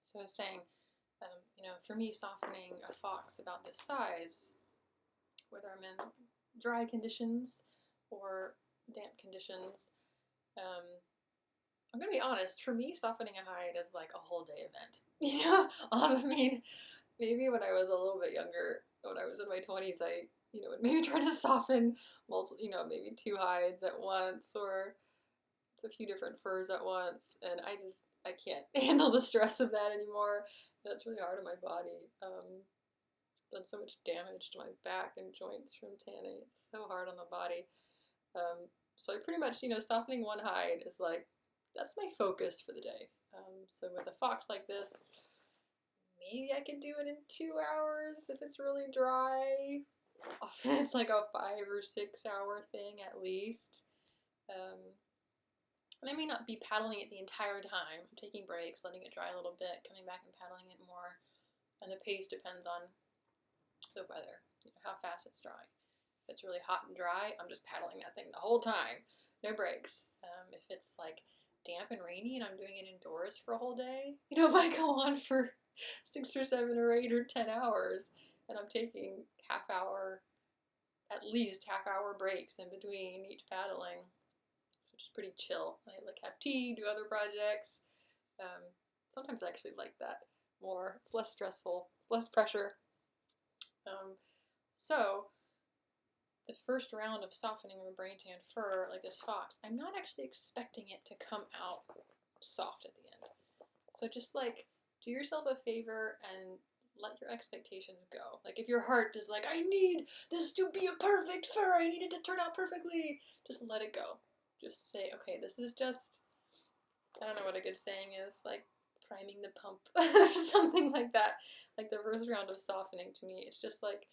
So I was saying, for me, softening a fox about this size, whether I'm in dry conditions or damp conditions, I'm gonna be honest. For me, softening a hide is like a whole day event. I mean, maybe when I was a little bit younger, when I was in my 20s, I would maybe try to soften multiple, maybe two hides at once or a few different furs at once, and I can't handle the stress of that anymore. That's really hard on my body. Done so much damage to my back and joints from tanning. It's so hard on the body. So I pretty much, softening one hide is like, that's my focus for the day. So with a fox like this, maybe I could do it in 2 hours if it's really dry. Often it's like a 5 or 6 hour thing at least. And I may not be paddling it the entire time. I'm taking breaks, letting it dry a little bit, coming back and paddling it more. And the pace depends on the weather, how fast it's drying. If it's really hot and dry, I'm just paddling that thing the whole time, no breaks. If it's like damp and rainy and I'm doing it indoors for a whole day, it might go on for 6 or 7 or 8 or 10 hours, and I'm taking at least half hour breaks in between each paddling, which is pretty chill. I like have tea, do other projects. Sometimes I actually like that more. It's less stressful, less pressure. So the first round of softening of a brain-tanned fur, like this fox, I'm not actually expecting it to come out soft at the end. So just like do yourself a favor and let your expectations go. Like if your heart is like, I need this to be a perfect fur, I need it to turn out perfectly, just let it go. Just say, okay, this is just, I don't know what a good saying is, like priming the pump or something like that. Like the first round of softening to me, it's just like,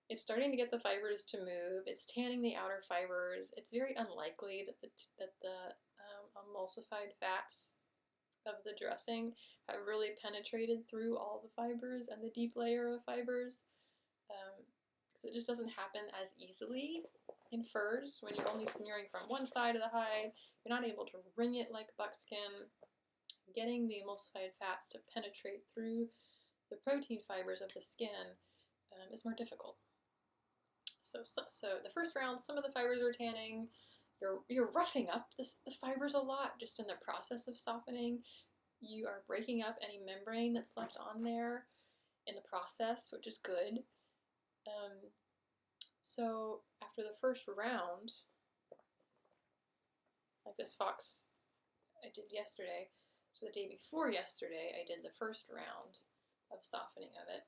it's starting to get the fibers to move. It's tanning the outer fibers. It's very unlikely that the emulsified fats of the dressing have really penetrated through all the fibers and the deep layer of fibers. Because it just doesn't happen as easily in furs when you're only smearing from one side of the hide. You're not able to wring it like buckskin. Getting the emulsified fats to penetrate through the protein fibers of the skin is more difficult. So the first round, some of the fibers are tanning. You're roughing up the fibers a lot just in the process of softening. You are breaking up any membrane that's left on there in the process, which is good. So after the first round, like this fox I did yesterday, so the day before yesterday, I did the first round of softening of it.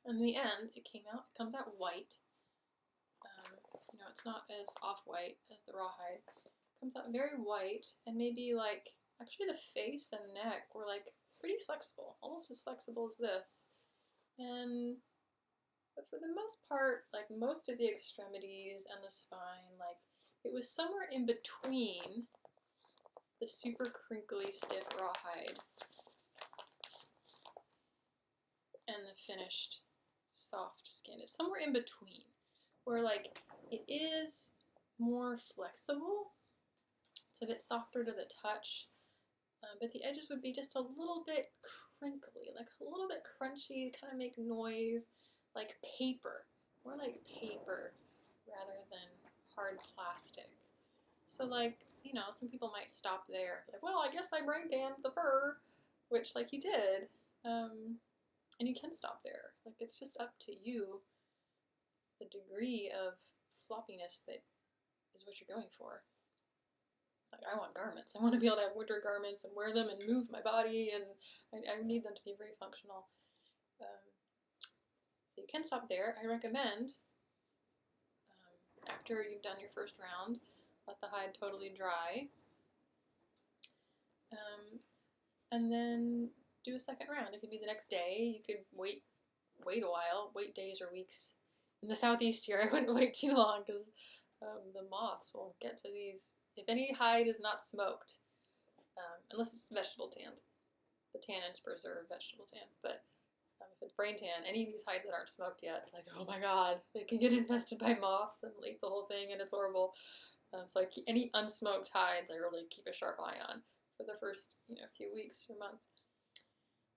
And in the end, it comes out white. It's not as off-white as the rawhide. It comes out very white, and maybe like, actually the face and neck were like pretty flexible, almost as flexible as this. But for the most part, like most of the extremities and the spine, like it was somewhere in between the super crinkly, stiff rawhide and the finished soft skin. It's somewhere in between, where like it is more flexible. It's a bit softer to the touch, but the edges would be just a little bit crinkly, like a little bit crunchy, kind of make noise, like paper, more like paper rather than hard plastic. So like, some people might stop there, like, well, I guess I brain tanned the fur, which like you did, and you can stop there. Like it's just up to you, the degree of floppiness that is what you're going for. Like I want garments. I want to be able to have winter garments and wear them and move my body, and I need them to be very functional. So you can stop there. I recommend, after you've done your first round, let the hide totally dry, and then do a second round. It could be the next day. You could wait a while, wait days or weeks. In the southeast here, I wouldn't wait too long because the moths will get to these. If any hide is not smoked, unless it's vegetable tanned, the tannins preserve vegetable tan. But if it's brain tan, any of these hides that aren't smoked yet, like, oh my god, they can get infested by moths and eat the whole thing, and it's horrible. So any unsmoked hides, I really keep a sharp eye on for the first few weeks or months.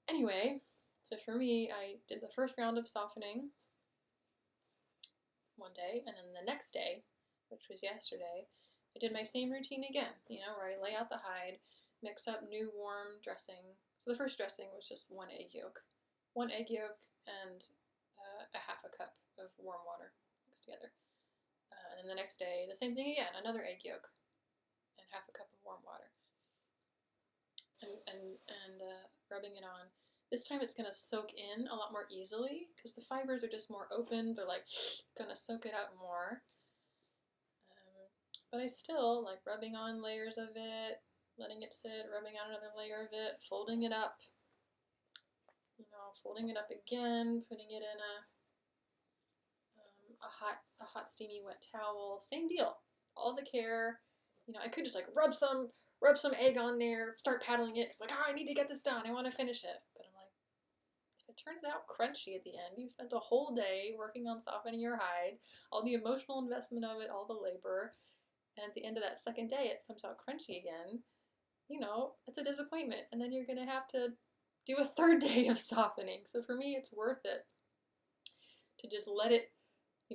Anyway, so for me, I did the first round of softening one day, and then the next day, which was yesterday, I did my same routine again, where I lay out the hide, mix up new warm dressing. So the first dressing was just one egg yolk and a half a cup of warm water mixed together. And then the next day, the same thing again, another egg yolk and half a cup of warm water. And rubbing it on. This time it's going to soak in a lot more easily because the fibers are just more open. They're like going to soak it up more. But I still like rubbing on layers of it, letting it sit, rubbing on another layer of it, folding it up, folding it up again, putting it in a hot steamy wet towel. Same deal. All the care. I could just like rub some egg on there, start paddling it, because I need to get this done. I want to finish it. But I'm like, if it turns out crunchy at the end, you've spent a whole day working on softening your hide, all the emotional investment of it, all the labor, and at the end of that second day, it comes out crunchy again. It's a disappointment. And then you're going to have to do a third day of softening. So for me, it's worth it to just let it,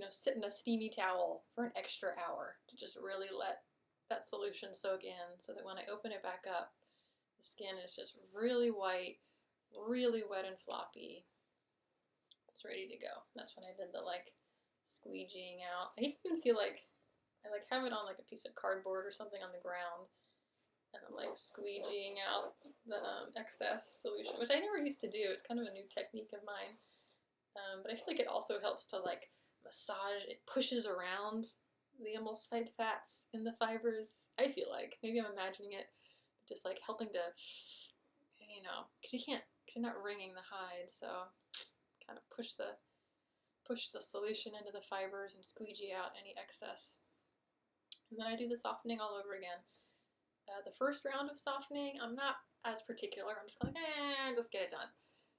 sit in a steamy towel for an extra hour to just really let that solution soak in so that when I open it back up, the skin is just really white, really wet and floppy. It's ready to go. That's when I did the squeegeeing out. I even feel like I have it on a piece of cardboard or something on the ground, and I'm squeegeeing out the excess solution, which I never used to do. It's kind of a new technique of mine. But I feel like it also helps to massage. It pushes around the emulsified fats in the fibers. I feel like maybe I'm imagining it, just helping to, because you're not wringing the hide, so kind of push the solution into the fibers and squeegee out any excess. And then I do the softening all over again. The first round of softening, I'm not as particular. I'm just just get it done.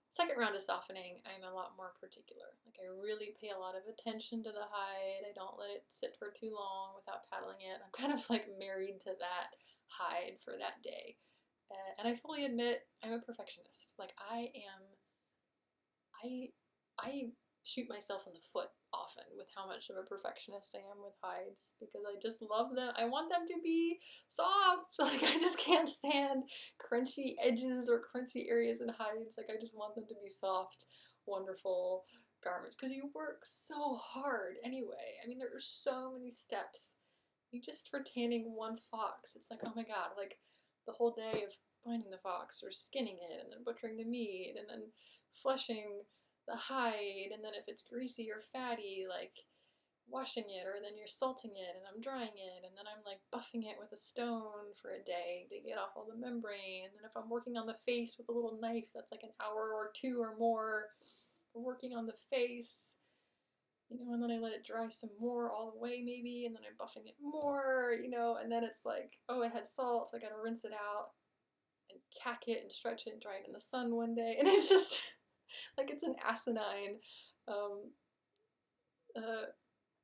Second round of softening, I'm a lot more particular. I really pay a lot of attention to the hide. I don't let it sit for too long without paddling it. I'm kind of married to that hide for that day. And I fully admit I'm a perfectionist. I shoot myself in the foot often with how much of a perfectionist I am with hides because I just love them. I want them to be soft. I just can't stand crunchy edges or crunchy areas in hides. I just want them to be soft, wonderful garments because you work so hard anyway. I mean, there are so many steps. Just for tanning one fox, it's oh my god, the whole day of finding the fox or skinning it and then butchering the meat and then fleshing the hide, and then if it's greasy or fatty, washing it, or then you're salting it, and I'm drying it, and then I'm buffing it with a stone for a day to get off all the membrane, and then if I'm working on the face with a little knife, that's an hour or two or more working on the face, and then I let it dry some more all the way maybe, and then I'm buffing it more, and then it's oh, it had salt, so I gotta rinse it out, and tack it, and stretch it, and dry it in the sun one day, and it's just it's an asinine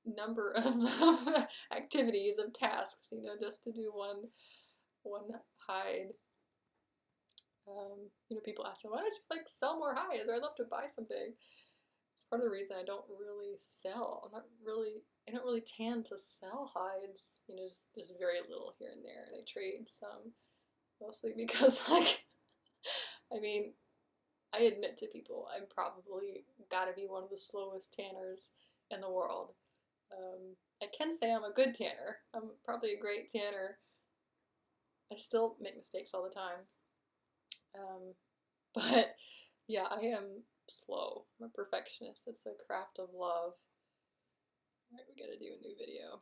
number of activities, of tasks, just to do one hide. People ask me, why don't you sell more hides, or I'd love to buy something. It's part of the reason I don't really sell. I don't really tan to sell hides, just very little here and there, and I trade some, mostly because I mean, I admit to people I'm probably gotta be one of the slowest tanners in the world. I can say I'm a good tanner. I'm probably a great tanner. I still make mistakes all the time. But yeah, I am slow. I'm a perfectionist. It's a craft of love. Alright, we gotta do a new video.